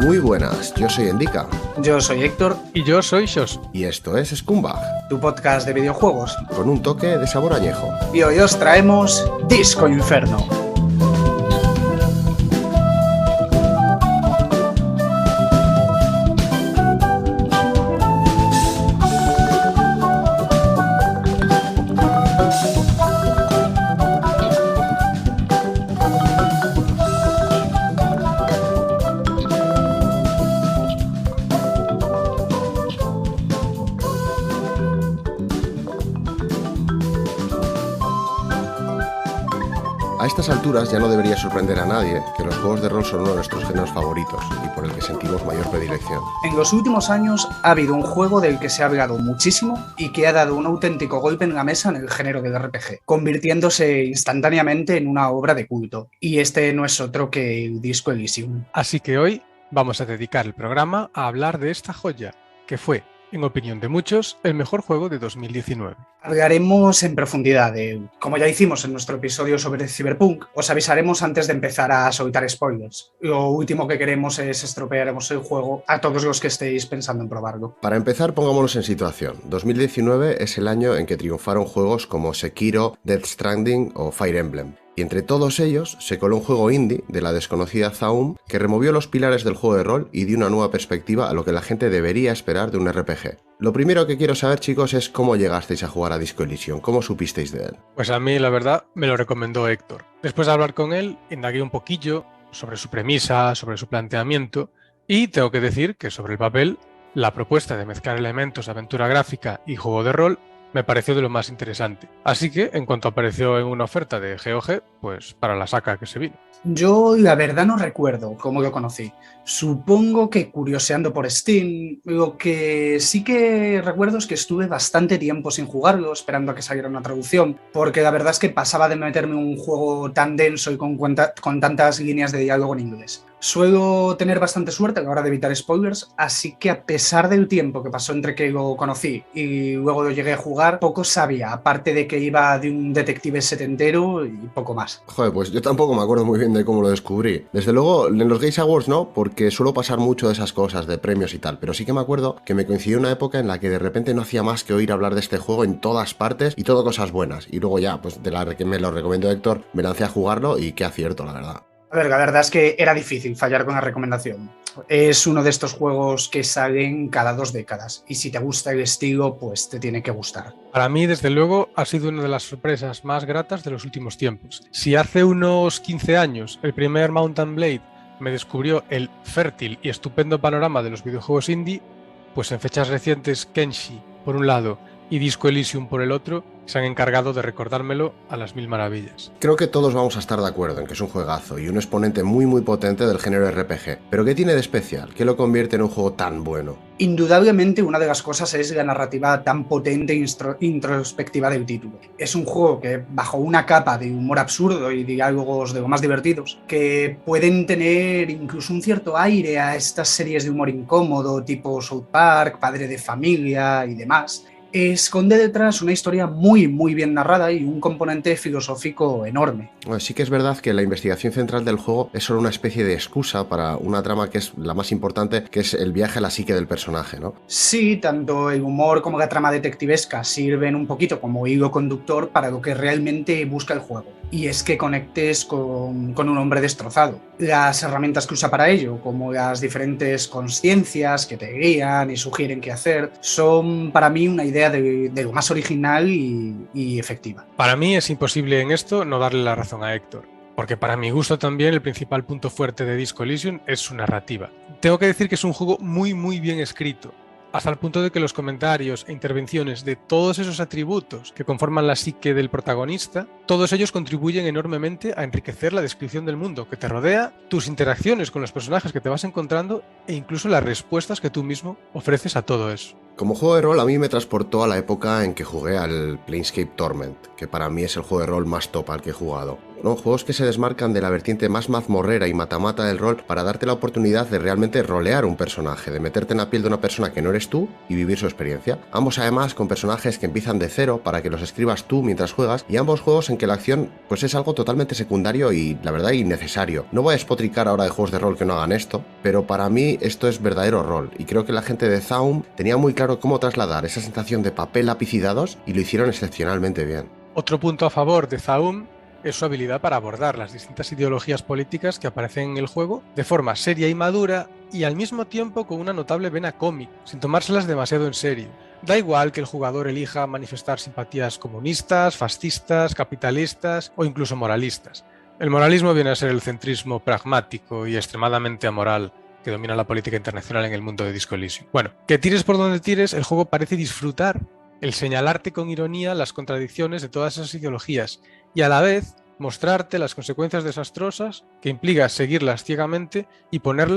Muy buenas, yo soy Endika. Yo soy Héctor. Y yo soy Shos. Y esto es Scumbag, tu podcast de videojuegos. Con un toque de sabor añejo. Y hoy os traemos Disco Inferno. A estas alturas ya no debería sorprender a nadie que los juegos de rol son uno de nuestros géneros favoritos y por el que sentimos mayor predilección. En los últimos años ha habido un juego del que se ha hablado muchísimo y que ha dado un auténtico golpe en la mesa en el género del RPG, convirtiéndose instantáneamente en una obra de culto. Y este no es otro que el Disco Elysium. Así que hoy vamos a dedicar el programa a hablar de esta joya, que fue, en opinión de muchos, el mejor juego de 2019. Hablaremos en profundidad como ya hicimos en nuestro episodio sobre Cyberpunk. Os avisaremos antes de empezar a soltar spoilers. Lo último que queremos es estropearemos el juego a todos los que estéis pensando en probarlo. Para empezar, pongámonos en situación. 2019 es el año en que triunfaron juegos como Sekiro, Death Stranding o Fire Emblem. Y entre todos ellos se coló un juego indie de la desconocida Zaum que removió los pilares del juego de rol y dio una nueva perspectiva a lo que la gente debería esperar de un RPG. Lo primero que quiero saber, chicos, es cómo llegasteis a jugar a Disco Elysium, cómo supisteis de él. Pues a mí, la verdad, me lo recomendó Héctor. Después de hablar con él, indagué un poquillo sobre su premisa, sobre su planteamiento, y tengo que decir que sobre el papel, la propuesta de mezclar elementos de aventura gráfica y juego de rol me pareció de lo más interesante. Así que, en cuanto apareció en una oferta de GOG, pues para la saca que se vino. Yo la verdad no recuerdo cómo lo conocí. Supongo que curioseando por Steam. Lo que sí que recuerdo es que estuve bastante tiempo sin jugarlo, esperando a que saliera una traducción, porque la verdad es que pasaba de meterme en un juego tan denso y con tantas líneas de diálogo en inglés. Suelo tener bastante suerte a la hora de evitar spoilers, así que a pesar del tiempo que pasó entre que lo conocí y luego lo llegué a jugar, poco sabía, aparte de que iba de un detective setentero y poco más. Joder, pues yo tampoco me acuerdo muy bien de cómo lo descubrí. Desde luego, en los Games Awards no, porque suelo pasar mucho de esas cosas, de premios y tal, pero sí que me acuerdo que me coincidió una época en la que de repente no hacía más que oír hablar de este juego en todas partes y todo cosas buenas. Y luego ya, pues de la que me lo recomendó Héctor, me lancé a jugarlo y qué acierto, la verdad. A ver, la verdad es que era difícil fallar con la recomendación. Es uno de estos juegos que salen cada 2 décadas y si te gusta el estilo, pues te tiene que gustar. Para mí, desde luego, ha sido una de las sorpresas más gratas de los últimos tiempos. Si hace unos 15 años el primer Mount & Blade me descubrió el fértil y estupendo panorama de los videojuegos indie, pues en fechas recientes Kenshi, por un lado, y Disco Elysium por el otro, se han encargado de recordármelo a las mil maravillas. Creo que todos vamos a estar de acuerdo en que es un juegazo y un exponente muy potente del género RPG. ¿Pero qué tiene de especial? ¿Qué lo convierte en un juego tan bueno? Indudablemente una de las cosas es la narrativa tan potente e introspectiva del título. Es un juego que bajo una capa de humor absurdo y diálogos de lo más divertidos, que pueden tener incluso un cierto aire a estas series de humor incómodo tipo South Park, Padre de Familia y demás, esconde detrás una historia muy bien narrada y un componente filosófico enorme. Bueno, sí que es verdad que la investigación central del juego es solo una especie de excusa para una trama que es la más importante, que es el viaje a la psique del personaje, ¿no? Sí, tanto el humor como la trama detectivesca sirven un poquito como hilo conductor para lo que realmente busca el juego. Y es que conectes con un hombre destrozado. Las herramientas que usa para ello, como las diferentes conciencias que te guían y sugieren qué hacer, son para mí una idea de lo más original y efectiva. Para mí es imposible en esto no darle la razón a Héctor, porque para mi gusto también el principal punto fuerte de Disco Elysium es su narrativa. Tengo que decir que es un juego muy bien escrito, hasta el punto de que los comentarios e intervenciones de todos esos atributos que conforman la psique del protagonista, todos ellos contribuyen enormemente a enriquecer la descripción del mundo que te rodea, tus interacciones con los personajes que te vas encontrando e incluso las respuestas que tú mismo ofreces a todo eso. Como juego de rol a mí me transportó a la época en que jugué al Planescape Torment, que para mí es el juego de rol más top al que he jugado. ¿No? Juegos que se desmarcan de la vertiente más mazmorrera y mata-mata del rol para darte la oportunidad de realmente rolear un personaje, de meterte en la piel de una persona que no eres tú y vivir su experiencia. Ambos además con personajes que empiezan de cero para que los escribas tú mientras juegas, y ambos juegos en que la acción pues es algo totalmente secundario y la verdad innecesario. No voy a despotricar ahora de juegos de rol que no hagan esto, pero para mí esto es verdadero rol y creo que la gente de Zaum tenía muy claro cómo trasladar esa sensación de papel, lápiz y dados y lo hicieron excepcionalmente bien. Otro punto a favor de Zaum es su habilidad para abordar las distintas ideologías políticas que aparecen en el juego de forma seria y madura y al mismo tiempo con una notable vena cómic, sin tomárselas demasiado en serio. Da igual que el jugador elija manifestar simpatías comunistas, fascistas, capitalistas o incluso moralistas. El moralismo viene a ser el centrismo pragmático y extremadamente amoral que domina la política internacional en el mundo de Disco Elysium. Bueno, que tires por donde tires, el juego parece disfrutar el señalarte con ironía las contradicciones de todas esas ideologías y a la vez mostrarte las consecuencias desastrosas que implica seguirlas ciegamente y poner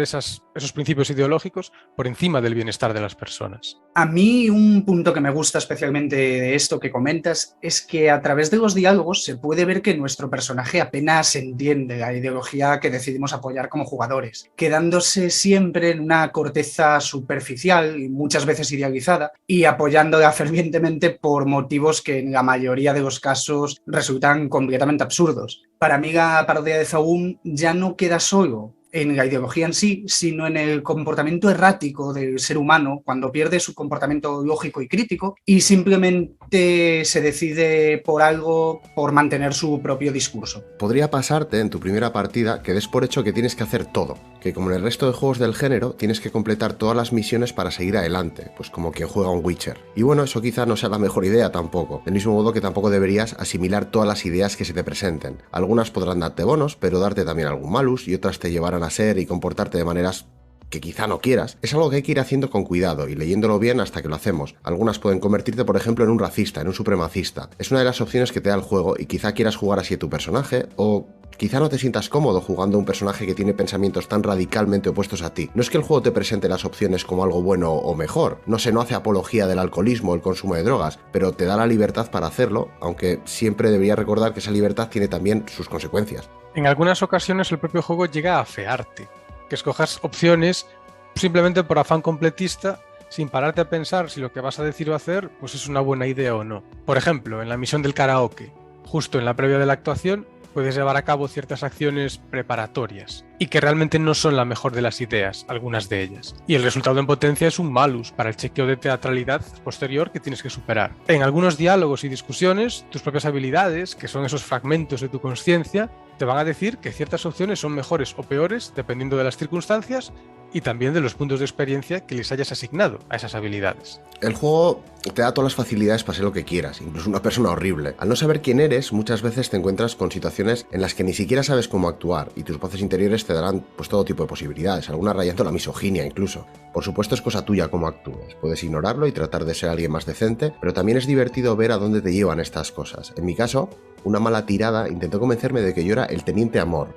esos principios ideológicos por encima del bienestar de las personas. A mí un punto que me gusta especialmente de esto que comentas es que a través de los diálogos se puede ver que nuestro personaje apenas entiende la ideología que decidimos apoyar como jugadores, quedándose siempre en una corteza superficial y muchas veces idealizada y apoyándola fervientemente por motivos que en la mayoría de los casos resultan completamente absurdos. Para mí la parodia de Zaum ya no queda solo en la ideología en sí, sino en el comportamiento errático del ser humano cuando pierde su comportamiento lógico y crítico y simplemente se decide por algo por mantener su propio discurso. Podría pasarte en tu primera partida que des por hecho que tienes que hacer todo, que como en el resto de juegos del género tienes que completar todas las misiones para seguir adelante, pues como quien juega un Witcher. Y bueno, eso quizá no sea la mejor idea tampoco, del mismo modo que tampoco deberías asimilar todas las ideas que se te presenten. Algunas podrán darte bonos, pero darte también algún malus y otras te llevarán a ser y comportarte de maneras que quizá no quieras. Es algo que hay que ir haciendo con cuidado y leyéndolo bien hasta que lo hacemos. Algunas pueden convertirte, por ejemplo, en un racista, en un supremacista. Es una de las opciones que te da el juego y quizá quieras jugar así a tu personaje o quizá no te sientas cómodo jugando a un personaje que tiene pensamientos tan radicalmente opuestos a ti. No es que el juego te presente las opciones como algo bueno o mejor. No hace apología del alcoholismo o el consumo de drogas, pero te da la libertad para hacerlo, aunque siempre deberías recordar que esa libertad tiene también sus consecuencias. En algunas ocasiones el propio juego llega a afearte, que escojas opciones simplemente por afán completista, sin pararte a pensar si lo que vas a decir o hacer pues es una buena idea o no. Por ejemplo, en la misión del karaoke, justo en la previa de la actuación, puedes llevar a cabo ciertas acciones preparatorias y que realmente no son la mejor de las ideas, algunas de ellas. Y el resultado en potencia es un malus para el chequeo de teatralidad posterior que tienes que superar. En algunos diálogos y discusiones, tus propias habilidades, que son esos fragmentos de tu conciencia, te van a decir que ciertas opciones son mejores o peores dependiendo de las circunstancias y también de los puntos de experiencia que les hayas asignado a esas habilidades. El juego te da todas las facilidades para ser lo que quieras, incluso una persona horrible. Al no saber quién eres, muchas veces te encuentras con situaciones en las que ni siquiera sabes cómo actuar y tus voces interiores te darán pues todo tipo de posibilidades, algunas rayando la misoginia incluso. Por supuesto es cosa tuya cómo actúes, puedes ignorarlo y tratar de ser alguien más decente, pero también es divertido ver a dónde te llevan estas cosas. En mi caso, una mala tirada intentó convencerme de que yo era el teniente amor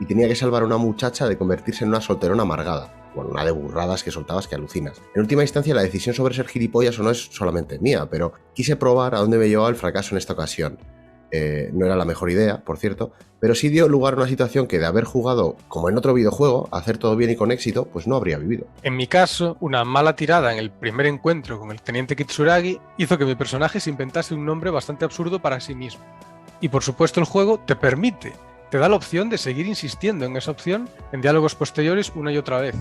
y tenía que salvar a una muchacha de convertirse en una solterona amargada. Bueno, una de burradas que soltabas que alucinas. En última instancia, la decisión sobre ser gilipollas o no es solamente mía, pero quise probar a dónde me llevaba el fracaso en esta ocasión. No era la mejor idea, por cierto, pero sí dio lugar a una situación que de haber jugado, como en otro videojuego, a hacer todo bien y con éxito, pues no habría vivido. En mi caso, una mala tirada en el primer encuentro con el teniente Kitsuragi hizo que mi personaje se inventase un nombre bastante absurdo para sí mismo. Y por supuesto el juego te da la opción de seguir insistiendo en esa opción en diálogos posteriores una y otra vez,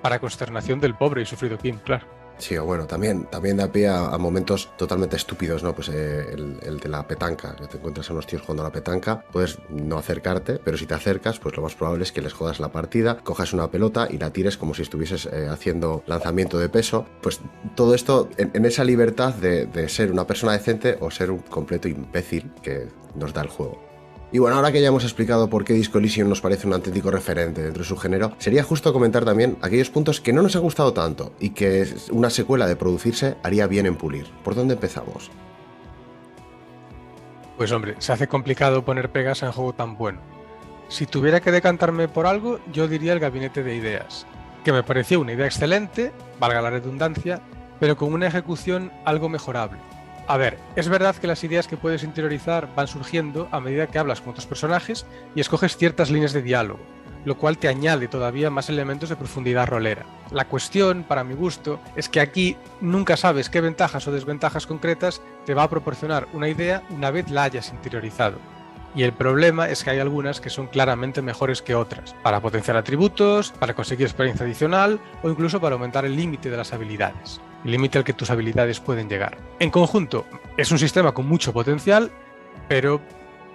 para consternación del pobre y sufrido Kim, claro. Sí, o bueno, también da pie a momentos totalmente estúpidos, ¿no? Pues el de la petanca, que te encuentras a unos tíos jugando a la petanca, puedes no acercarte, pero si te acercas, pues lo más probable es que les jodas la partida, cojas una pelota y la tires como si estuvieses haciendo lanzamiento de peso. Pues todo esto en esa libertad de ser una persona decente o ser un completo imbécil que nos da el juego. Y bueno, ahora que ya hemos explicado por qué Disco Elysium nos parece un auténtico referente dentro de su género, sería justo comentar también aquellos puntos que no nos han gustado tanto y que una secuela de producirse haría bien en pulir. ¿Por dónde empezamos? Pues hombre, se hace complicado poner pegas en un juego tan bueno. Si tuviera que decantarme por algo, yo diría el gabinete de ideas, que me pareció una idea excelente, valga la redundancia, pero con una ejecución algo mejorable. A ver, es verdad que las ideas que puedes interiorizar van surgiendo a medida que hablas con otros personajes y escoges ciertas líneas de diálogo, lo cual te añade todavía más elementos de profundidad rolera. La cuestión, para mi gusto, es que aquí nunca sabes qué ventajas o desventajas concretas te va a proporcionar una idea una vez la hayas interiorizado. Y el problema es que hay algunas que son claramente mejores que otras, para potenciar atributos, para conseguir experiencia adicional o incluso para aumentar el límite de las habilidades, el límite al que tus habilidades pueden llegar. En conjunto, es un sistema con mucho potencial, pero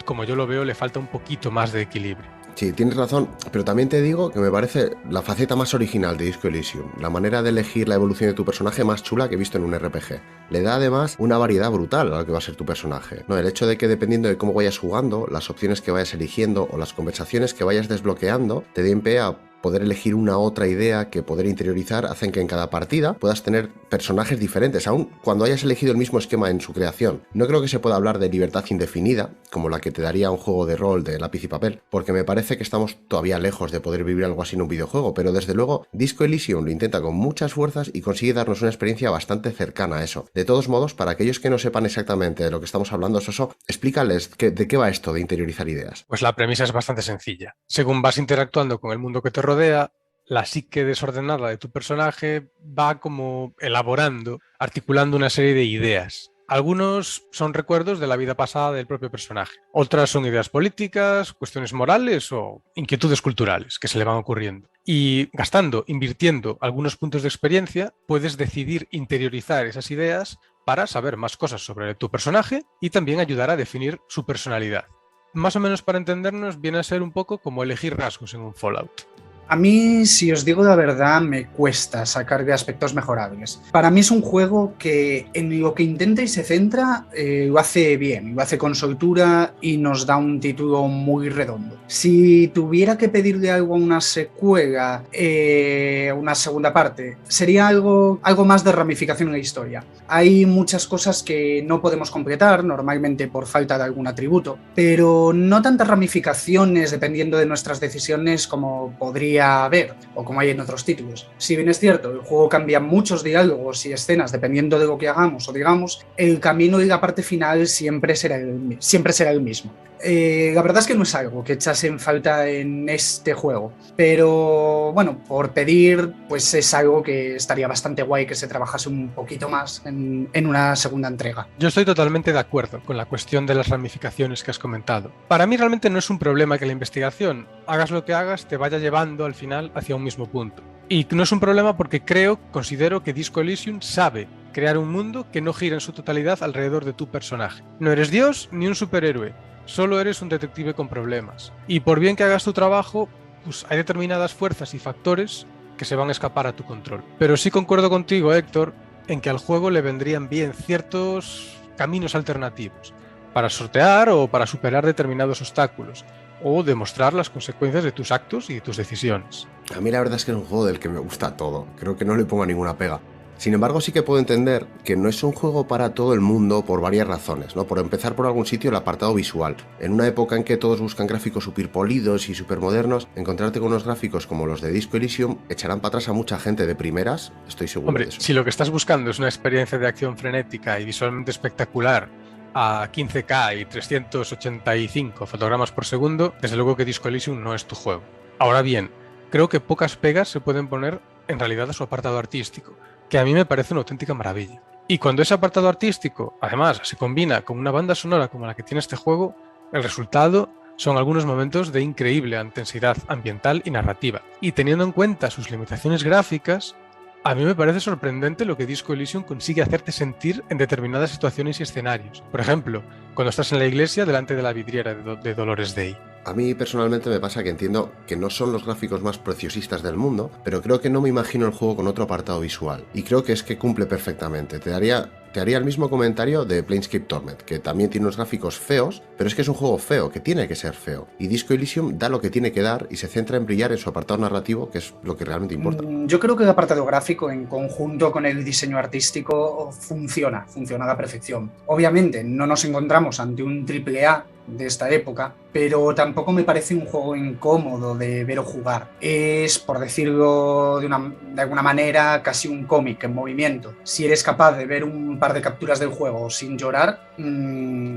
como yo lo veo, le falta un poquito más de equilibrio. Sí, tienes razón, pero también te digo que me parece la faceta más original de Disco Elysium, la manera de elegir la evolución de tu personaje más chula que he visto en un RPG. Le da además una variedad brutal a lo que va a ser tu personaje, ¿no? El hecho de que dependiendo de cómo vayas jugando, las opciones que vayas eligiendo o las conversaciones que vayas desbloqueando, te den pie a poder elegir una otra idea que poder interiorizar hacen que en cada partida puedas tener personajes diferentes, aun cuando hayas elegido el mismo esquema en su creación. No creo que se pueda hablar de libertad indefinida, como la que te daría un juego de rol de lápiz y papel, porque me parece que estamos todavía lejos de poder vivir algo así en un videojuego, pero desde luego Disco Elysium lo intenta con muchas fuerzas y consigue darnos una experiencia bastante cercana a eso. De todos modos, para aquellos que no sepan exactamente de lo que estamos hablando, Soso, explícales de qué va esto de interiorizar ideas. Pues la premisa es bastante sencilla. Según vas interactuando con el mundo que te rodea, la psique desordenada de tu personaje va como elaborando, articulando una serie de ideas. Algunos son recuerdos de la vida pasada del propio personaje. Otras son ideas políticas, cuestiones morales o inquietudes culturales que se le van ocurriendo. Y gastando, invirtiendo algunos puntos de experiencia, puedes decidir interiorizar esas ideas para saber más cosas sobre tu personaje y también ayudar a definir su personalidad. Más o menos para entendernos, viene a ser un poco como elegir rasgos en un Fallout. A mí, si os digo la verdad, me cuesta sacar de aspectos mejorables. Para mí es un juego que en lo que intenta y se centra lo hace bien, lo hace con soltura y nos da un título muy redondo. Si tuviera que pedirle algo a una secuela, una segunda parte, sería algo más de ramificación en la historia. Hay muchas cosas que no podemos completar, normalmente por falta de algún atributo, pero no tantas ramificaciones dependiendo de nuestras decisiones como podría haber o como hay en otros títulos. Si bien es cierto, el juego cambia muchos diálogos y escenas dependiendo de lo que hagamos o digamos, el camino y la parte final siempre será el mismo. La verdad es que no es algo que echase en falta en este juego, pero bueno, por pedir, pues es algo que estaría bastante guay que se trabajase un poquito más en una segunda entrega. Yo estoy totalmente de acuerdo con la cuestión de las ramificaciones que has comentado. Para mí realmente no es un problema que la investigación, hagas lo que hagas, te vaya llevando al final hacia un mismo punto. Y no es un problema porque considero que Disco Elysium sabe crear un mundo que no gira en su totalidad alrededor de tu personaje. No eres Dios ni un superhéroe. Solo eres un detective con problemas. Y por bien que hagas tu trabajo, pues hay determinadas fuerzas y factores que se van a escapar a tu control. Pero sí concuerdo contigo, Héctor, en que al juego le vendrían bien ciertos caminos alternativos para sortear o para superar determinados obstáculos o demostrar las consecuencias de tus actos y de tus decisiones. A mí la verdad es que es un juego del que me gusta todo. Creo que no le pongo ninguna pega. Sin embargo, sí que puedo entender que no es un juego para todo el mundo por varias razones, ¿no? Por empezar, por algún sitio, el apartado visual. En una época en que todos buscan gráficos súper polidos y súper modernos, encontrarte con unos gráficos como los de Disco Elysium echarán para atrás a mucha gente de primeras, estoy seguro. Hombre, de eso. si lo que estás buscando es una experiencia de acción frenética y visualmente espectacular a 15K y 385 fotogramas por segundo, desde luego que Disco Elysium no es tu juego. Ahora bien, creo que pocas pegas se pueden poner en realidad a su apartado artístico, que a mí me parece una auténtica maravilla. Y cuando ese apartado artístico, además, se combina con una banda sonora como la que tiene este juego, el resultado son algunos momentos de increíble intensidad ambiental y narrativa. Y teniendo en cuenta sus limitaciones gráficas, a mí me parece sorprendente lo que Disco Elysium consigue hacerte sentir en determinadas situaciones y escenarios. Por ejemplo, cuando estás en la iglesia delante de la vidriera de Dolores Day. A mí personalmente me pasa que entiendo que no son los gráficos más preciosistas del mundo, pero creo que no me imagino el juego con otro apartado visual. Y creo que es que cumple perfectamente. Te haría el mismo comentario de Planescape Torment, que también tiene unos gráficos feos, pero es que es un juego feo, que tiene que ser feo. Y Disco Elysium da lo que tiene que dar y se centra en brillar en su apartado narrativo, que es lo que realmente importa. Yo creo que el apartado gráfico en conjunto con el diseño artístico funciona a la perfección. Obviamente no nos encontramos ante un AAA de esta época, pero tampoco me parece un juego incómodo de ver o jugar. Es, por decirlo de alguna manera, casi un cómic en movimiento. Si eres capaz de ver un par de capturas del juego sin llorar,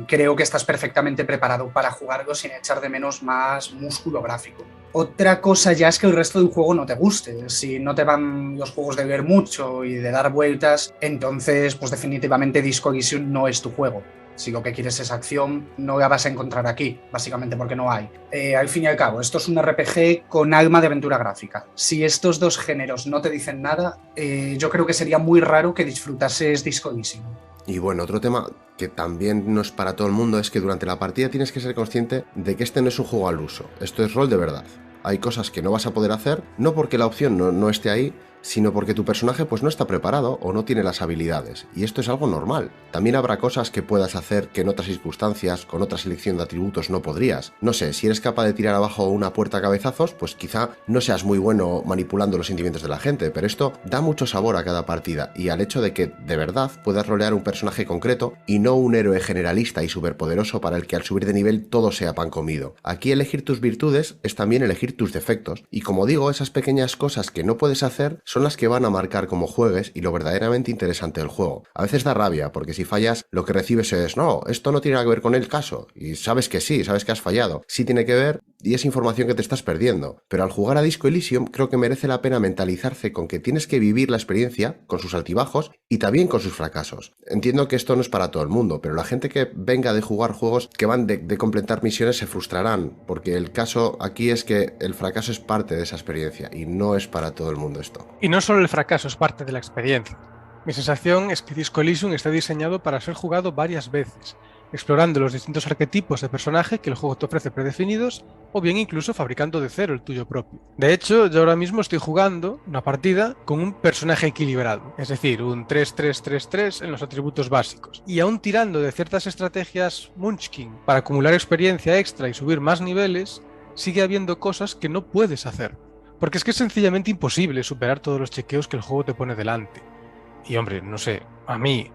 creo que estás perfectamente preparado para jugarlo sin echar de menos más músculo gráfico. Otra cosa ya es que el resto del juego no te guste. Si no te van los juegos de ver mucho y de dar vueltas, entonces pues definitivamente Disco Elysium no es tu juego. Si lo que quieres es acción, no la vas a encontrar aquí, básicamente porque no hay. Al fin y al cabo, esto es un RPG con alma de aventura gráfica. Si estos dos géneros no te dicen nada, yo creo que sería muy raro que disfrutases Disco Elysium. Y bueno, otro tema que también no es para todo el mundo es que durante la partida tienes que ser consciente de que este no es un juego al uso, esto es rol de verdad. Hay cosas que no vas a poder hacer, no porque la opción no esté ahí, sino porque tu personaje pues no está preparado o no tiene las habilidades, y esto es algo normal. También habrá cosas que puedas hacer que en otras circunstancias, con otra selección de atributos no podrías. No sé, si eres capaz de tirar abajo una puerta a cabezazos, pues quizá no seas muy bueno manipulando los sentimientos de la gente, pero esto da mucho sabor a cada partida, y al hecho de que de verdad puedas rolear un personaje concreto y no un héroe generalista y superpoderoso para el que al subir de nivel todo sea pan comido. Aquí elegir tus virtudes es también elegir tus defectos, y como digo, esas pequeñas cosas que no puedes hacer son las que van a marcar cómo juegues y lo verdaderamente interesante del juego. A veces da rabia, porque si fallas, lo que recibes es, no, esto no tiene nada que ver con el caso, y sabes que sí, sabes que has fallado, sí tiene que ver, y es información que te estás perdiendo. Pero al jugar a Disco Elysium, creo que merece la pena mentalizarse con que tienes que vivir la experiencia, con sus altibajos, y también con sus fracasos. Entiendo que esto no es para todo el mundo, pero la gente que venga de jugar juegos que van de completar misiones se frustrarán, porque el caso aquí es que el fracaso es parte de esa experiencia, y no es para todo el mundo esto. Y no solo el fracaso es parte de la experiencia. Mi sensación es que Disco Elysium está diseñado para ser jugado varias veces, explorando los distintos arquetipos de personaje que el juego te ofrece predefinidos, o bien incluso fabricando de cero el tuyo propio. De hecho, yo ahora mismo estoy jugando una partida con un personaje equilibrado, es decir, un 3-3-3-3 en los atributos básicos, y aún tirando de ciertas estrategias Munchkin para acumular experiencia extra y subir más niveles, sigue habiendo cosas que no puedes hacer. Porque es que es sencillamente imposible superar todos los chequeos que el juego te pone delante. Y hombre, no sé, a mí,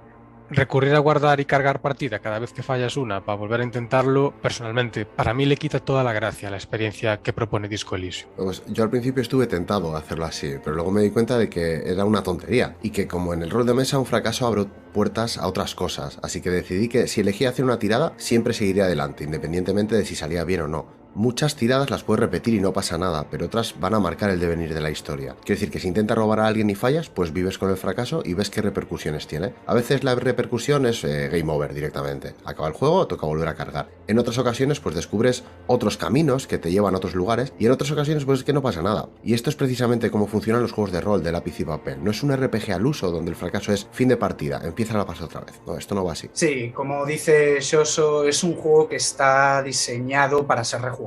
recurrir a guardar y cargar partida cada vez que fallas una para volver a intentarlo, personalmente, para mí le quita toda la gracia a la experiencia que propone Disco Elysium. Pues yo al principio estuve tentado a hacerlo así, pero luego me di cuenta de que era una tontería, y que como en el rol de mesa un fracaso abre puertas a otras cosas, así que decidí que si elegía hacer una tirada, siempre seguiría adelante, independientemente de si salía bien o no. Muchas tiradas las puedes repetir y no pasa nada, pero otras van a marcar el devenir de la historia. Quiere decir que si intentas robar a alguien y fallas, pues vives con el fracaso y ves qué repercusiones tiene. A veces la repercusión es game over directamente. Acaba el juego, toca volver a cargar. En otras ocasiones, pues descubres otros caminos que te llevan a otros lugares, y en otras ocasiones, pues es que no pasa nada. Y esto es precisamente cómo funcionan los juegos de rol de lápiz y papel. No es un RPG al uso donde el fracaso es fin de partida, empieza la pasada otra vez. No, esto no va así. Sí, como dice Shoso, es un juego que está diseñado para ser rejugado.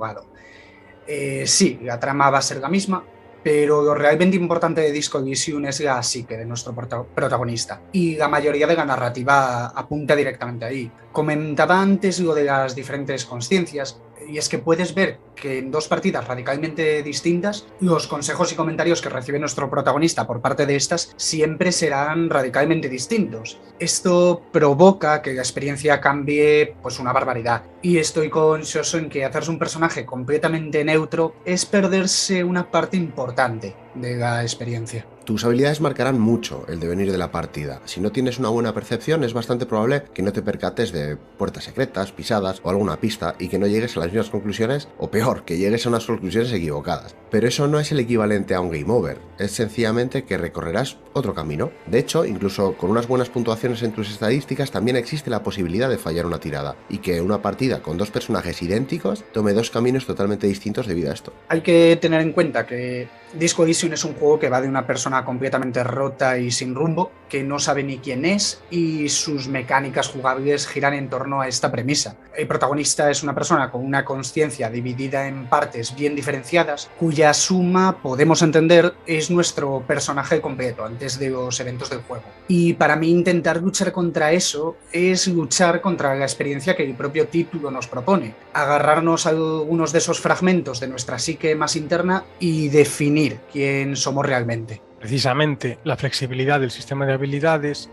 Sí, la trama va a ser la misma, pero lo realmente importante de Disco Elysium es la psique de nuestro protagonista, y la mayoría de la narrativa apunta directamente ahí. Comentaba antes lo de las diferentes consciencias, y es que puedes ver que en dos partidas radicalmente distintas, los consejos y comentarios que recibe nuestro protagonista por parte de estas siempre serán radicalmente distintos. Esto provoca que la experiencia cambie pues una barbaridad. Y estoy con Shoso en que hacerse un personaje completamente neutro es perderse una parte importante de la experiencia. Tus habilidades marcarán mucho el devenir de la partida. Si no tienes una buena percepción, es bastante probable que no te percates de puertas secretas, pisadas o alguna pista, y que no llegues a las mismas conclusiones, o peor, que llegues a unas conclusiones equivocadas. Pero eso no es el equivalente a un game over, es sencillamente que recorrerás otro camino. De hecho, incluso con unas buenas puntuaciones en tus estadísticas, también existe la posibilidad de fallar una tirada, y que una partida con dos personajes idénticos tome dos caminos totalmente distintos debido a esto. Hay que tener en cuenta que Disco Elysium es un juego que va de una persona completamente rota y sin rumbo, que no sabe ni quién es, y sus mecánicas jugables giran en torno a esta premisa. El protagonista es una persona con una consciencia dividida en partes bien diferenciadas, cuya suma, podemos entender, es nuestro personaje completo antes de los eventos del juego. Y para mí intentar luchar contra eso es luchar contra la experiencia que el propio título nos propone, agarrarnos a algunos de esos fragmentos de nuestra psique más interna y definir quién somos realmente. Precisamente la flexibilidad del sistema de habilidades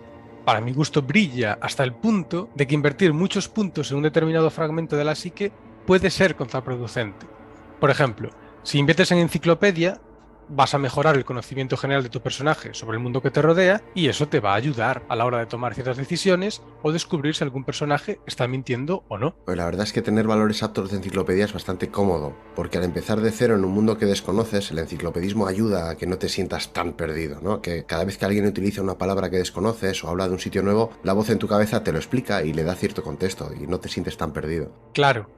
para mi gusto, brilla hasta el punto de que invertir muchos puntos en un determinado fragmento de la psique puede ser contraproducente. Por ejemplo, si inviertes en enciclopedia, vas a mejorar el conocimiento general de tu personaje sobre el mundo que te rodea y eso te va a ayudar a la hora de tomar ciertas decisiones o descubrir si algún personaje está mintiendo o no. Pues la verdad es que tener valores aptos de enciclopedia es bastante cómodo, porque al empezar de cero en un mundo que desconoces, el enciclopedismo ayuda a que no te sientas tan perdido, ¿no? Que cada vez que alguien utiliza una palabra que desconoces o habla de un sitio nuevo, la voz en tu cabeza te lo explica y le da cierto contexto y no te sientes tan perdido. Claro,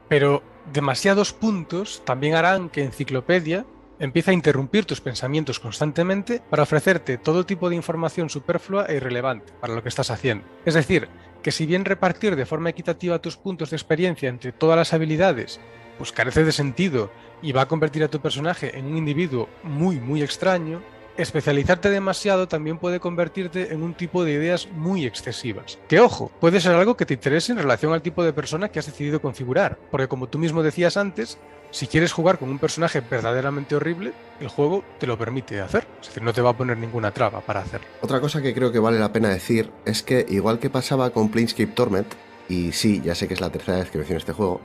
pero demasiados puntos también harán que Enciclopedia empiece a interrumpir tus pensamientos constantemente para ofrecerte todo tipo de información superflua e irrelevante para lo que estás haciendo. Es decir, que si bien repartir de forma equitativa tus puntos de experiencia entre todas las habilidades pues carece de sentido y va a convertir a tu personaje en un individuo muy extraño, especializarte demasiado también puede convertirte en un tipo de ideas muy excesivas. Que ojo, puede ser algo que te interese en relación al tipo de persona que has decidido configurar, porque como tú mismo decías antes, si quieres jugar con un personaje verdaderamente horrible, el juego te lo permite hacer, es decir, no te va a poner ninguna traba para hacerlo. Otra cosa que creo que vale la pena decir es que, igual que pasaba con Planescape Torment, y sí, ya sé que es la tercera vez que menciono este juego,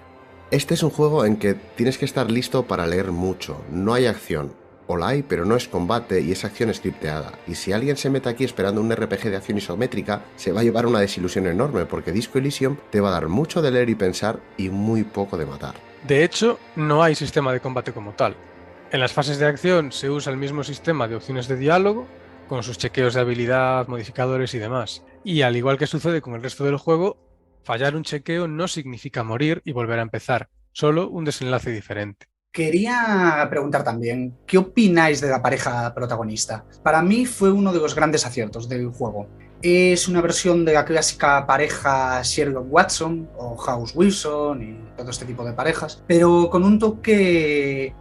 este es un juego en que tienes que estar listo para leer mucho, no hay acción. O la hay, pero no es combate y es acción scripteada. Y si alguien se mete aquí esperando un RPG de acción isométrica, se va a llevar una desilusión enorme, porque Disco Elysium te va a dar mucho de leer y pensar y muy poco de matar. De hecho, no hay sistema de combate como tal. En las fases de acción se usa el mismo sistema de opciones de diálogo, con sus chequeos de habilidad, modificadores y demás. Y al igual que sucede con el resto del juego, fallar un chequeo no significa morir y volver a empezar, solo un desenlace diferente. Quería preguntar también, ¿qué opináis de la pareja protagonista? Para mí fue uno de los grandes aciertos del juego. Es una versión de la clásica pareja Sherlock-Watson o House-Wilson y todo este tipo de parejas, pero con un toque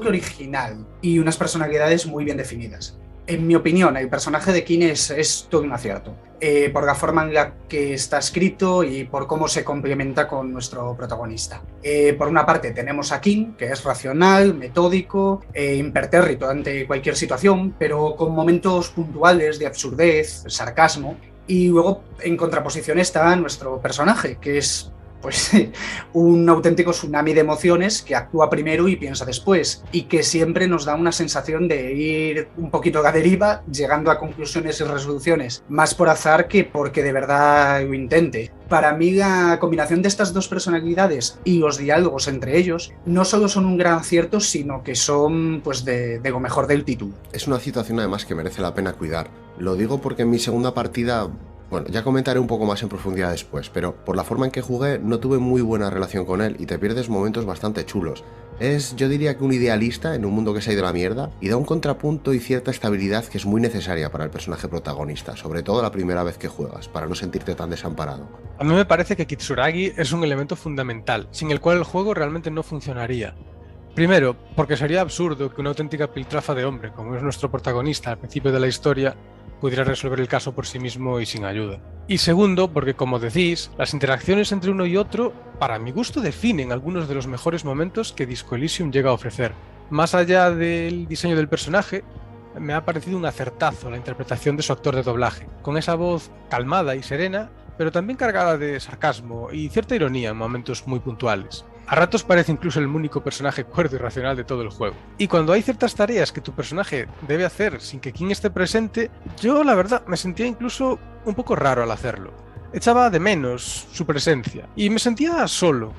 original y unas personalidades muy bien definidas. En mi opinión, el personaje de King es todo un acierto, por la forma en la que está escrito y por cómo se complementa con nuestro protagonista. Por una parte tenemos a King, que es racional, metódico e impertérrito ante cualquier situación, pero con momentos puntuales de absurdez, sarcasmo. Y luego, en contraposición, está nuestro personaje, que es pues un auténtico tsunami de emociones que actúa primero y piensa después, y que siempre nos da una sensación de ir un poquito a la deriva, llegando a conclusiones y resoluciones más por azar que porque de verdad lo intente. Para mí la combinación de estas dos personalidades y los diálogos entre ellos no solo son un gran acierto, sino que son pues de lo mejor del título. Es una situación además que merece la pena cuidar. Lo digo porque en mi segunda partida... Bueno, ya comentaré un poco más en profundidad después, pero por la forma en que jugué no tuve muy buena relación con él y te pierdes momentos bastante chulos. Es, yo diría que un idealista en un mundo que se ha ido a la mierda y da un contrapunto y cierta estabilidad que es muy necesaria para el personaje protagonista, sobre todo la primera vez que juegas, para no sentirte tan desamparado. A mí me parece que Kitsuragi es un elemento fundamental, sin el cual el juego realmente no funcionaría. Primero, porque sería absurdo que una auténtica piltrafa de hombre, como es nuestro protagonista al principio de la historia, pudiera resolver el caso por sí mismo y sin ayuda. Y segundo, porque como decís, las interacciones entre uno y otro, para mi gusto, definen algunos de los mejores momentos que Disco Elysium llega a ofrecer. Más allá del diseño del personaje, me ha parecido un acertazo la interpretación de su actor de doblaje, con esa voz calmada y serena, pero también cargada de sarcasmo y cierta ironía en momentos muy puntuales. A ratos parece incluso el único personaje cuerdo y racional de todo el juego. Y cuando hay ciertas tareas que tu personaje debe hacer sin que King esté presente, yo la verdad me sentía incluso un poco raro al hacerlo. Echaba de menos su presencia y me sentía solo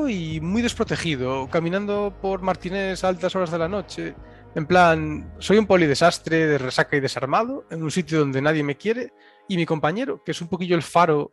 y muy desprotegido, caminando por Martínez a altas horas de la noche. En plan, soy un polidesastre de resaca y desarmado en un sitio donde nadie me quiere y mi compañero, que es un poquillo el faro,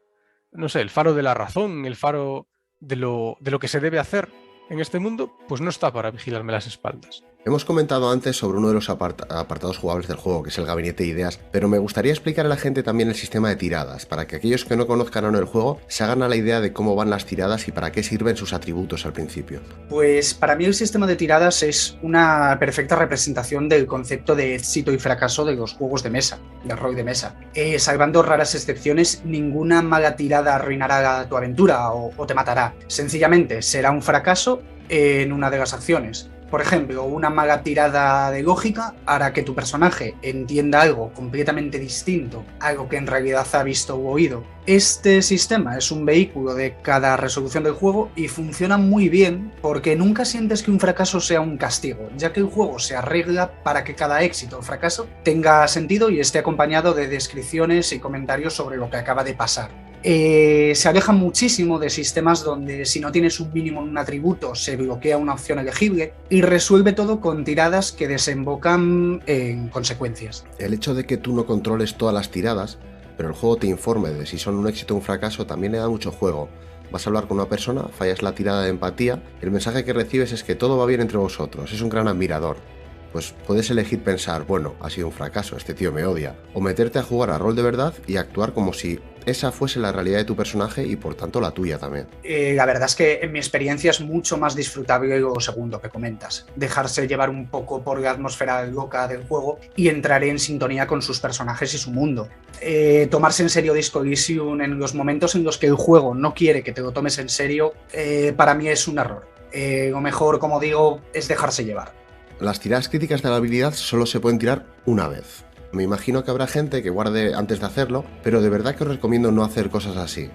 no sé, el faro de la razón, el faro de lo que se debe hacer en este mundo, pues no está para vigilarme las espaldas. Hemos comentado antes sobre uno de los apartados jugables del juego, que es el gabinete de ideas, pero me gustaría explicar a la gente también el sistema de tiradas, para que aquellos que no conozcan aún el juego se hagan a la idea de cómo van las tiradas y para qué sirven sus atributos al principio. Pues para mí el sistema de tiradas es una perfecta representación del concepto de éxito y fracaso de los juegos de mesa, del rol de mesa. Salvando raras excepciones, ninguna mala tirada arruinará tu aventura o te matará. Sencillamente será un fracaso en una de las acciones. Por ejemplo, una mala tirada de lógica hará que tu personaje entienda algo completamente distinto a lo que en realidad ha visto u oído. Este sistema es un vehículo de cada resolución del juego y funciona muy bien porque nunca sientes que un fracaso sea un castigo, ya que el juego se arregla para que cada éxito o fracaso tenga sentido y esté acompañado de descripciones y comentarios sobre lo que acaba de pasar. Se aleja muchísimo de sistemas donde si no tienes un mínimo en un atributo se bloquea una opción elegible y resuelve todo con tiradas que desembocan en consecuencias. El hecho de que tú no controles todas las tiradas, pero el juego te informe de si son un éxito o un fracaso, también le da mucho juego. Vas a hablar con una persona, fallas la tirada de empatía, el mensaje que recibes es que todo va bien entre vosotros, es un gran admirador. Pues puedes elegir pensar, bueno, ha sido un fracaso, este tío me odia, o meterte a jugar a rol de verdad y actuar como si esa fuese la realidad de tu personaje y por tanto la tuya también. La verdad es que en mi experiencia es mucho más disfrutable lo segundo que comentas, dejarse llevar un poco por la atmósfera loca del juego y entrar en sintonía con sus personajes y su mundo. Tomarse en serio Disco Elysium en los momentos en los que el juego no quiere que te lo tomes en serio, para mí es un error. Lo mejor, como digo, es dejarse llevar. Las tiradas críticas de la habilidad solo se pueden tirar una vez. Me imagino que habrá gente que guarde antes de hacerlo, pero de verdad que os recomiendo no hacer cosas así.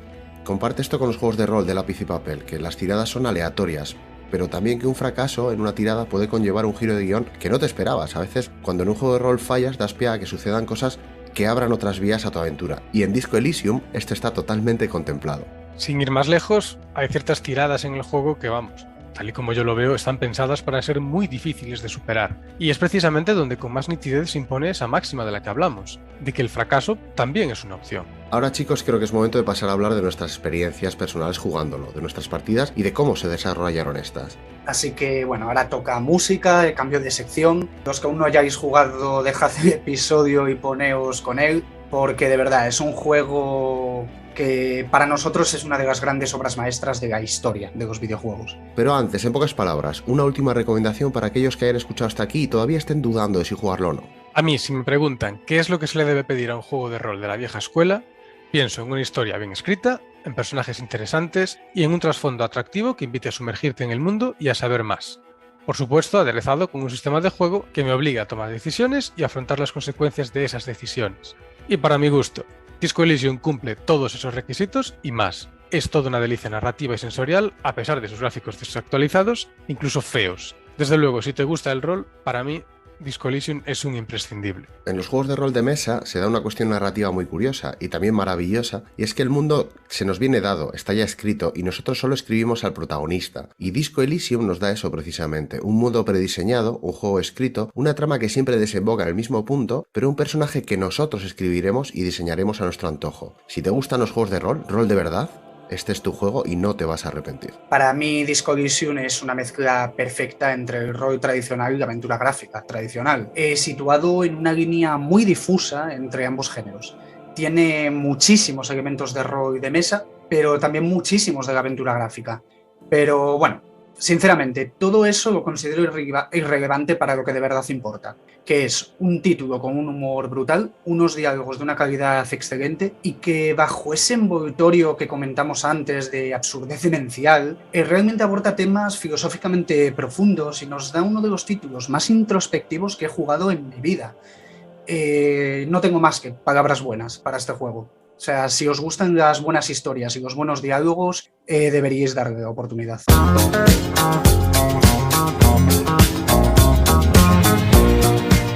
Comparte esto con los juegos de rol de lápiz y papel, que las tiradas son aleatorias, pero también que un fracaso en una tirada puede conllevar un giro de guión que no te esperabas. A veces, cuando en un juego de rol fallas, das pie a que sucedan cosas que abran otras vías a tu aventura, y en Disco Elysium esto está totalmente contemplado. Sin ir más lejos, hay ciertas tiradas en el juego que, vamos, tal y como yo lo veo, están pensadas para ser muy difíciles de superar. Y es precisamente donde con más nitidez se impone esa máxima de la que hablamos, de que el fracaso también es una opción. Ahora, chicos, creo que es momento de pasar a hablar de nuestras experiencias personales jugándolo, de nuestras partidas y de cómo se desarrollaron estas. Así que bueno, ahora toca música, el cambio de sección. Los que aún no hayáis jugado, dejad el episodio y poneos con él, porque de verdad es un juego que para nosotros es una de las grandes obras maestras de la historia de los videojuegos. Pero antes, en pocas palabras, una última recomendación para aquellos que hayan escuchado hasta aquí y todavía estén dudando de si jugarlo o no. A mí, si me preguntan qué es lo que se le debe pedir a un juego de rol de la vieja escuela, pienso en una historia bien escrita, en personajes interesantes y en un trasfondo atractivo que invite a sumergirte en el mundo y a saber más. Por supuesto, aderezado con un sistema de juego que me obliga a tomar decisiones y afrontar las consecuencias de esas decisiones. Y para mi gusto, Disco Elysium cumple todos esos requisitos y más. Es toda una delicia narrativa y sensorial, a pesar de sus gráficos desactualizados, incluso feos. Desde luego, si te gusta el rol, para mí, Disco Elysium es un imprescindible. En los juegos de rol de mesa se da una cuestión narrativa muy curiosa y también maravillosa, y es que el mundo se nos viene dado, está ya escrito, y nosotros solo escribimos al protagonista. Y Disco Elysium nos da eso precisamente, un mundo prediseñado, un juego escrito, una trama que siempre desemboca en el mismo punto, pero un personaje que nosotros escribiremos y diseñaremos a nuestro antojo. Si te gustan los juegos de rol de verdad, este es tu juego y no te vas a arrepentir. Para mí, Disco Elysium es una mezcla perfecta entre el rol tradicional y la aventura gráfica tradicional, situado en una línea muy difusa entre ambos géneros. Tiene muchísimos elementos de rol y de mesa, pero también muchísimos de la aventura gráfica. Pero bueno, sinceramente, todo eso lo considero irrelevante para lo que de verdad importa, que es un título con un humor brutal, unos diálogos de una calidad excelente y que bajo ese envoltorio que comentamos antes de absurdez demencial, realmente aborda temas filosóficamente profundos y nos da uno de los títulos más introspectivos que he jugado en mi vida. No tengo más que palabras buenas para este juego. O sea, si os gustan las buenas historias y los buenos diálogos, deberíais darle la oportunidad.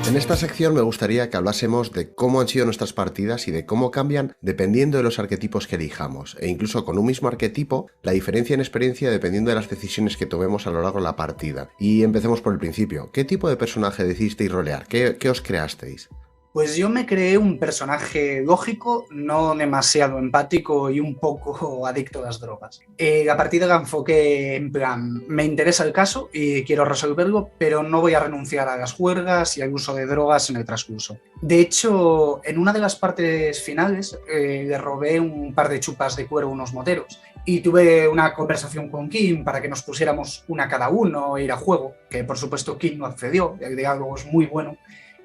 En esta sección me gustaría que hablásemos de cómo han sido nuestras partidas y de cómo cambian dependiendo de los arquetipos que elijamos, e incluso con un mismo arquetipo, la diferencia en experiencia dependiendo de las decisiones que tomemos a lo largo de la partida. Y empecemos por el principio. ¿Qué tipo de personaje decidisteis rolear? ¿Qué os creasteis? Pues yo me creé un personaje lógico, no demasiado empático y un poco adicto a las drogas. La partida la enfoqué en plan, me interesa el caso y quiero resolverlo, pero no voy a renunciar a las juergas y al uso de drogas en el transcurso. De hecho, en una de las partes finales le robé un par de chupas de cuero a unos moteros y tuve una conversación con Kim para que nos pusiéramos una cada uno e ir a juego, que por supuesto Kim no accedió, el diálogo es muy bueno.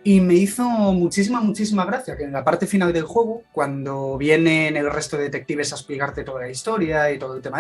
Y me hizo muchísima gracia que en la parte final del juego, cuando vienen el resto de detectives a explicarte toda la historia y todo el tema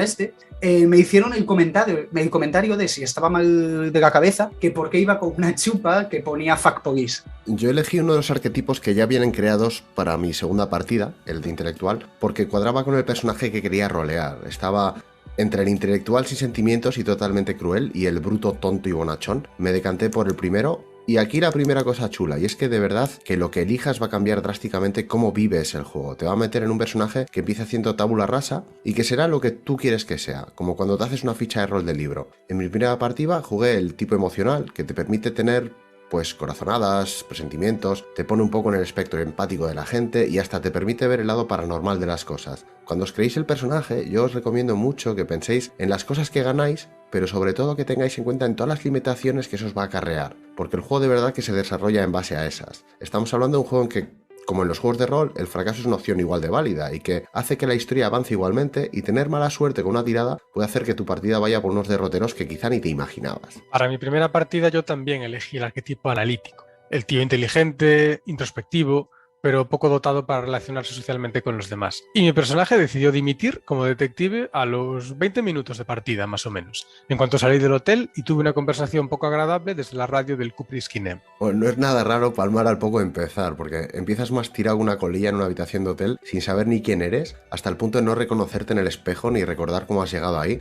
me hicieron el comentario de si estaba mal de la cabeza, que por qué iba con una chupa que ponía Fuck Police. Yo elegí uno de los arquetipos que ya vienen creados para mi segunda partida, el de intelectual, porque cuadraba con el personaje que quería rolear. Estaba entre el intelectual sin sentimientos y totalmente cruel y el bruto tonto y bonachón. Me decanté por el primero. Y aquí la primera cosa chula, y es que de verdad que lo que elijas va a cambiar drásticamente cómo vives el juego. Te va a meter en un personaje que empieza haciendo tabula rasa y que será lo que tú quieres que sea, como cuando te haces una ficha de rol del libro. En mi primera partida jugué el tipo emocional, que te permite tener pues corazonadas, presentimientos, te pone un poco en el espectro empático de la gente y hasta te permite ver el lado paranormal de las cosas. Cuando os creéis el personaje, yo os recomiendo mucho que penséis en las cosas que ganáis, pero sobre todo que tengáis en cuenta en todas las limitaciones que eso os va a acarrear, porque el juego de verdad que se desarrolla en base a esas. Estamos hablando de un juego en que, como en los juegos de rol, el fracaso es una opción igual de válida y que hace que la historia avance igualmente, y tener mala suerte con una tirada puede hacer que tu partida vaya por unos derroteros que quizá ni te imaginabas. Para mi primera partida yo también elegí el arquetipo analítico, el tío inteligente, introspectivo, pero poco dotado para relacionarse socialmente con los demás. Y mi personaje decidió dimitir como detective a los 20 minutos de partida, más o menos, en cuanto salí del hotel y tuve una conversación poco agradable desde la radio del Kupriskinem. Bueno, no es nada raro palmar al poco empezar, porque empiezas más tirado una colilla en una habitación de hotel sin saber ni quién eres, hasta el punto de no reconocerte en el espejo ni recordar cómo has llegado ahí.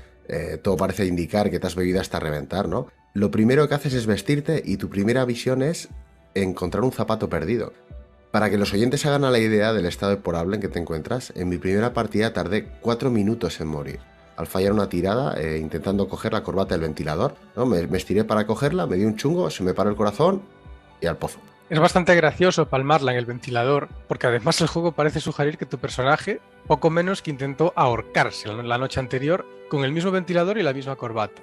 Todo parece indicar que te has bebido hasta reventar, ¿no? Lo primero que haces es vestirte y tu primera visión es encontrar un zapato perdido. Para que los oyentes hagan a la idea del estado deplorable en que te encuentras, en mi primera partida tardé 4 minutos en morir. Al fallar una tirada, intentando coger la corbata del ventilador, ¿no? Me estiré para cogerla, me di un chungo, se me paró el corazón y al pozo. Es bastante gracioso palmarla en el ventilador, porque además el juego parece sugerir que tu personaje, poco menos que intentó ahorcarse la noche anterior con el mismo ventilador y la misma corbata.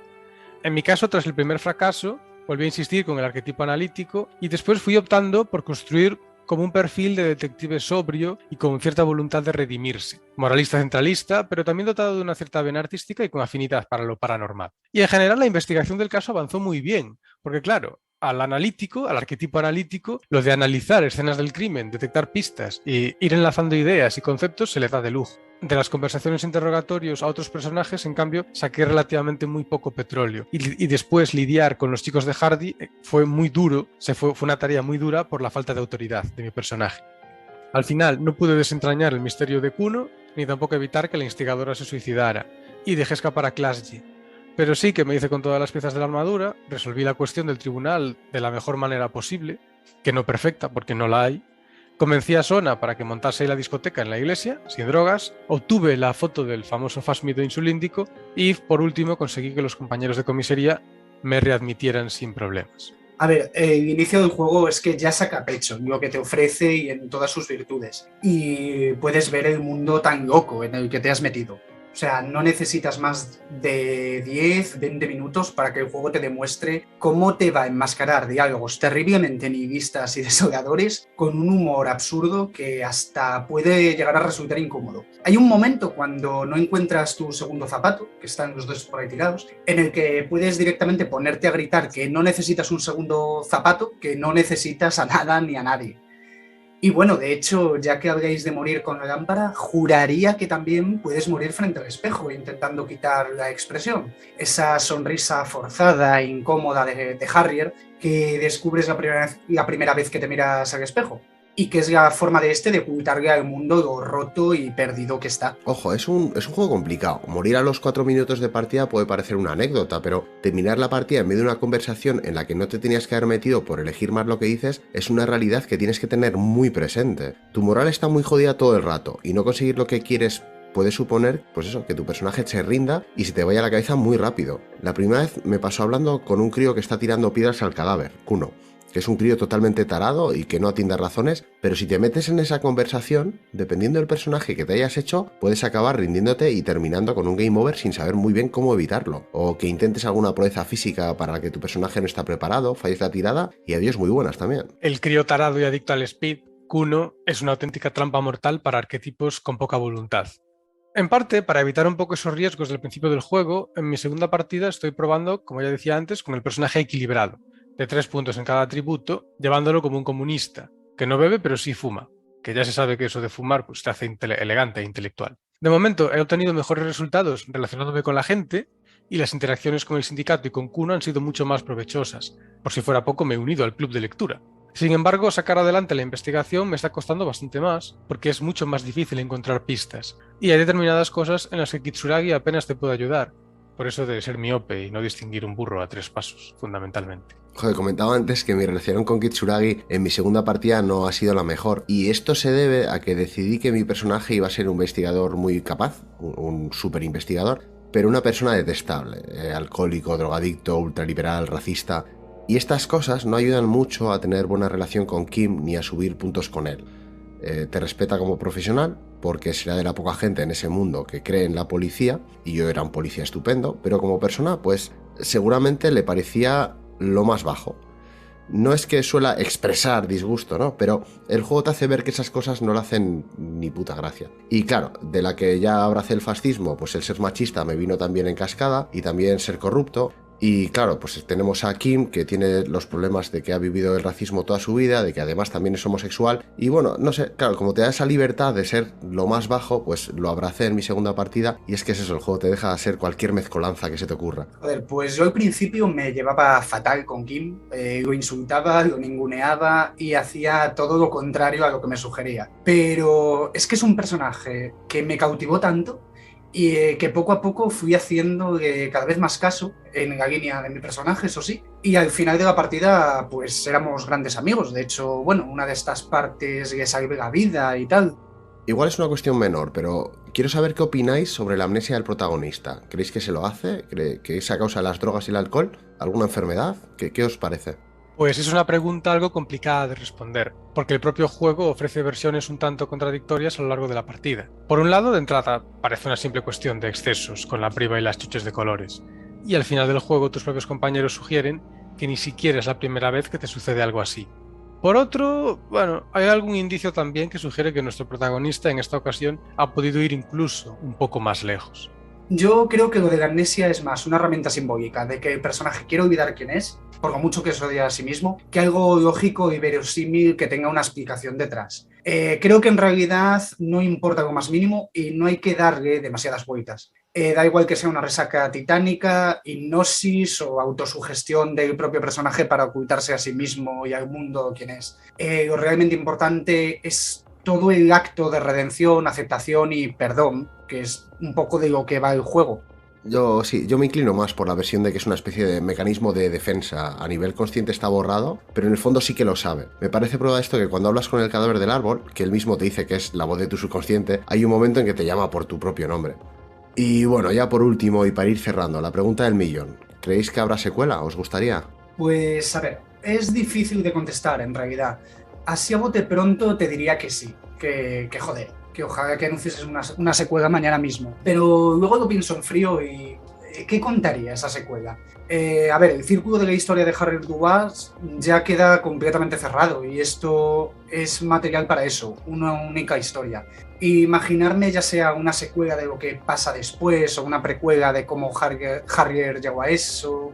En mi caso, tras el primer fracaso, volví a insistir con el arquetipo analítico y después fui optando por construir como un perfil de detective sobrio y con cierta voluntad de redimirse. Moralista centralista, pero también dotado de una cierta vena artística y con afinidad para lo paranormal. Y en general la investigación del caso avanzó muy bien, porque claro, al analítico, al arquetipo analítico, lo de analizar escenas del crimen, detectar pistas e ir enlazando ideas y conceptos se le da de lujo. De las conversaciones e interrogatorios a otros personajes, en cambio, saqué relativamente muy poco petróleo. Y después lidiar con los chicos de Hardy fue muy duro, fue una tarea muy dura por la falta de autoridad de mi personaje. Al final no pude desentrañar el misterio de Kuno, ni tampoco evitar que la instigadora se suicidara, y dejé escapar a Klasji. Pero sí que me hice con todas las piezas de la armadura, resolví la cuestión del tribunal de la mejor manera posible, que no perfecta porque no la hay. Convencí a Sona para que montase la discoteca en la iglesia, sin drogas, obtuve la foto del famoso fásmido insulíndico y, por último, conseguí que los compañeros de comisaría me readmitieran sin problemas. A ver, el inicio del juego es que ya saca pecho en lo que te ofrece y en todas sus virtudes. Y puedes ver el mundo tan loco en el que te has metido. O sea, no necesitas más de 10, 20 minutos para que el juego te demuestre cómo te va a enmascarar diálogos terriblemente nihilistas y desoladores con un humor absurdo que hasta puede llegar a resultar incómodo. Hay un momento cuando no encuentras tu segundo zapato, que están los dos por ahí tirados, en el que puedes directamente ponerte a gritar que no necesitas un segundo zapato, que no necesitas a nada ni a nadie. Y bueno, de hecho, ya que habláis de morir con la lámpara, juraría que también puedes morir frente al espejo intentando quitar la expresión. Esa sonrisa forzada e incómoda de Harrier que descubres la primera vez que te miras al espejo. Y que es la forma de ocultarle al mundo lo roto y perdido que está. Ojo, es un juego complicado. Morir a los 4 minutos de partida puede parecer una anécdota, pero terminar la partida en medio de una conversación en la que no te tenías que haber metido por elegir más lo que dices es una realidad que tienes que tener muy presente. Tu moral está muy jodida todo el rato y no conseguir lo que quieres puede suponer, pues eso, que tu personaje se rinda y se te vaya a la cabeza muy rápido. La primera vez me pasó hablando con un crío que está tirando piedras al cadáver, Kuno, que es un crío totalmente tarado y que no atiende a razones, pero si te metes en esa conversación, dependiendo del personaje que te hayas hecho, puedes acabar rindiéndote y terminando con un game over sin saber muy bien cómo evitarlo, o que intentes alguna proeza física para la que tu personaje no está preparado, falles la tirada, y adiós muy buenas también. El crío tarado y adicto al speed, Kuno, es una auténtica trampa mortal para arquetipos con poca voluntad. En parte, para evitar un poco esos riesgos del principio del juego, en mi segunda partida estoy probando, como ya decía antes, con el personaje equilibrado, de 3 puntos en cada atributo, llevándolo como un comunista, que no bebe pero sí fuma, que ya se sabe que eso de fumar pues, te hace elegante e intelectual. De momento he obtenido mejores resultados relacionándome con la gente y las interacciones con el sindicato y con Kuno han sido mucho más provechosas. Por si fuera poco, me he unido al club de lectura. Sin embargo, sacar adelante la investigación me está costando bastante más, porque es mucho más difícil encontrar pistas, y hay determinadas cosas en las que Kitsuragi apenas te puede ayudar. Por eso debe ser miope y no distinguir un burro a 3 pasos, fundamentalmente. Joder, comentaba antes que mi relación con Kitsuragi en mi segunda partida no ha sido la mejor, y esto se debe a que decidí que mi personaje iba a ser un investigador muy capaz, un super investigador, pero una persona detestable, alcohólico, drogadicto, ultraliberal, racista, y estas cosas no ayudan mucho a tener buena relación con Kim ni a subir puntos con él. Te respeta como profesional, porque será de la poca gente en ese mundo que cree en la policía, y yo era un policía estupendo, pero como persona, pues seguramente le parecía lo más bajo. No es que suela expresar disgusto, ¿no? Pero el juego te hace ver que esas cosas no le hacen ni puta gracia. Y claro, de la que ya abracé el fascismo, pues el ser machista me vino también en cascada, y también ser corrupto. Y claro, pues tenemos a Kim, que tiene los problemas de que ha vivido el racismo toda su vida, de que además también es homosexual. Y bueno, no sé, claro, como te da esa libertad de ser lo más bajo, pues lo abracé en mi segunda partida. Y es que es eso, el juego te deja ser cualquier mezcolanza que se te ocurra. Joder, pues yo al principio me llevaba fatal con Kim, lo insultaba, lo ninguneaba y hacía todo lo contrario a lo que me sugería. Pero es que es un personaje que me cautivó tanto y que poco a poco fui haciendo cada vez más caso en la línea de mi personaje, eso sí. Y al final de la partida, pues éramos grandes amigos. De hecho, bueno, una de estas partes le salvé la vida y tal. Igual es una cuestión menor, pero quiero saber qué opináis sobre la amnesia del protagonista. ¿Creéis que se lo hace? ¿Que es a causa de las drogas y el alcohol? ¿Alguna enfermedad? ¿Qué os parece? Pues es una pregunta algo complicada de responder, porque el propio juego ofrece versiones un tanto contradictorias a lo largo de la partida. Por un lado, de entrada, parece una simple cuestión de excesos, con la priva y las chuches de colores, y al final del juego tus propios compañeros sugieren que ni siquiera es la primera vez que te sucede algo así. Por otro, bueno, hay algún indicio también que sugiere que nuestro protagonista en esta ocasión ha podido ir incluso un poco más lejos. Yo creo que lo de la amnesia es más una herramienta simbólica de que el personaje quiere olvidar quién es, por lo mucho que se odia a sí mismo, que algo lógico y verosímil que tenga una explicación detrás. Creo que en realidad no importa lo más mínimo y no hay que darle demasiadas vueltas. Da igual que sea una resaca titánica, hipnosis o autosugestión del propio personaje para ocultarse a sí mismo y al mundo quién es. Lo realmente importante es todo el acto de redención, aceptación y perdón, que es un poco de lo que va el juego. Yo me inclino más por la versión de que es una especie de mecanismo de defensa. A nivel consciente está borrado, pero en el fondo sí que lo sabe. Me parece prueba de esto que cuando hablas con el cadáver del árbol, que él mismo te dice que es la voz de tu subconsciente, hay un momento en que te llama por tu propio nombre. Y bueno, ya por último y para ir cerrando, la pregunta del millón. ¿Creéis que habrá secuela? ¿Os gustaría? Pues a ver, es difícil de contestar en realidad. Así a bote pronto te diría que sí, que joder, que ojalá que anuncies una secuela mañana mismo. Pero luego lo pienso en frío y ¿qué contaría esa secuela? A ver, el círculo de la historia de Harry Dubas ya queda completamente cerrado y esto es material para eso, una única historia. Imaginarme ya sea una secuela de lo que pasa después o una precuela de cómo Harrier llegó a eso.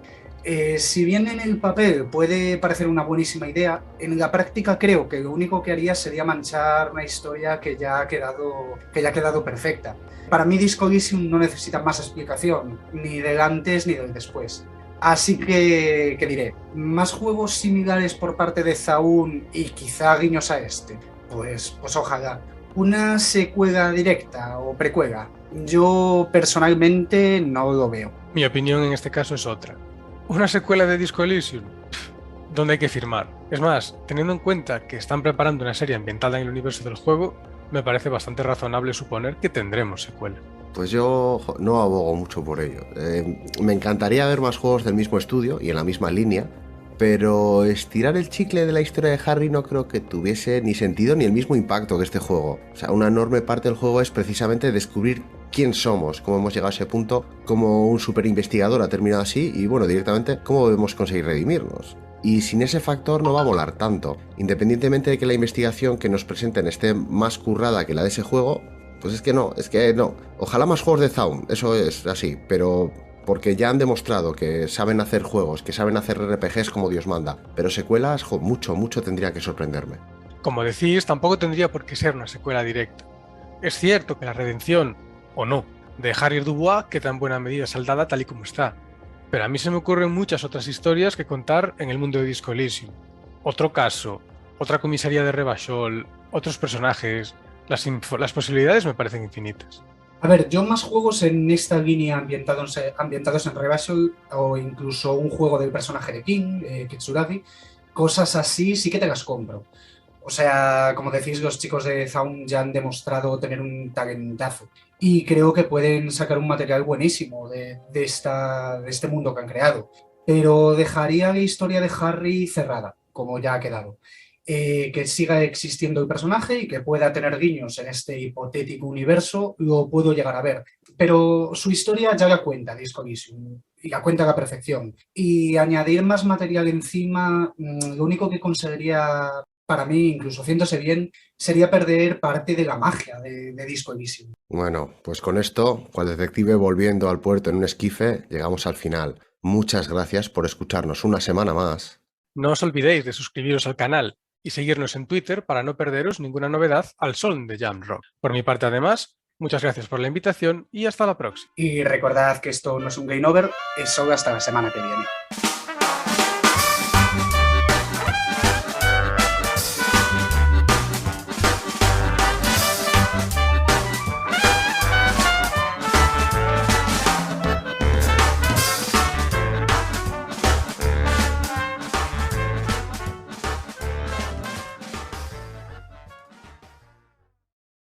Si bien en el papel puede parecer una buenísima idea, en la práctica creo que lo único que haría sería manchar una historia que ya ha quedado perfecta. Para mí Disco Elysium no necesita más explicación, ni del antes ni del después. Así que, ¿qué diré? ¿Más juegos similares por parte de Zaun y quizá guiños a este? Pues ojalá. ¿Una secuela directa o precuela? Yo personalmente no lo veo. Mi opinión en este caso es otra. ¿Una secuela de Disco Elysium? ¿Dónde hay que firmar? Es más, teniendo en cuenta que están preparando una serie ambientada en el universo del juego, me parece bastante razonable suponer que tendremos secuela. Pues yo no abogo mucho por ello. Me encantaría ver más juegos del mismo estudio y en la misma línea, pero estirar el chicle de la historia de Harry no creo que tuviese ni sentido ni el mismo impacto que este juego. O sea, una enorme parte del juego es precisamente descubrir quién somos, cómo hemos llegado a ese punto, cómo un super investigador ha terminado así y bueno, directamente cómo debemos conseguir redimirnos. Y sin ese factor no va a volar tanto. Independientemente de que la investigación que nos presenten esté más currada que la de ese juego, pues es que no. Ojalá más juegos de Zaun, eso es así, pero porque ya han demostrado que saben hacer juegos, que saben hacer RPGs como Dios manda, pero secuelas, mucho tendría que sorprenderme. Como decís, tampoco tendría por qué ser una secuela directa. Es cierto que la redención, o no, de Harry Dubois queda en buena medida saldada tal y como está, pero a mí se me ocurren muchas otras historias que contar en el mundo de Disco Elysium. Otro caso, otra comisaría de Revachol, otros personajes, las posibilidades me parecen infinitas. A ver, yo más juegos en esta línea ambientados en Revachol o incluso un juego del personaje de King, Kitsuragi, cosas así sí que te las compro. O sea, como decís, los chicos de Zaun ya han demostrado tener un talentazo y creo que pueden sacar un material buenísimo de este mundo que han creado. Pero dejaría la historia de Harry cerrada, como ya ha quedado. Que siga existiendo el personaje y que pueda tener guiños en este hipotético universo, lo puedo llegar a ver. Pero su historia ya la cuenta Disco Elysium y la cuenta a la perfección. Y añadir más material encima, lo único que conseguiría para mí, incluso haciéndose bien, sería perder parte de la magia de Disco Elysium. Bueno, pues con esto, cual detective volviendo al puerto en un esquife, llegamos al final. Muchas gracias por escucharnos una semana más. No os olvidéis de suscribiros al canal y seguirnos en Twitter para no perderos ninguna novedad al son de Jamrock. Por mi parte, además, muchas gracias por la invitación y hasta la próxima. Y recordad que esto no es un game over, es solo hasta la semana que viene.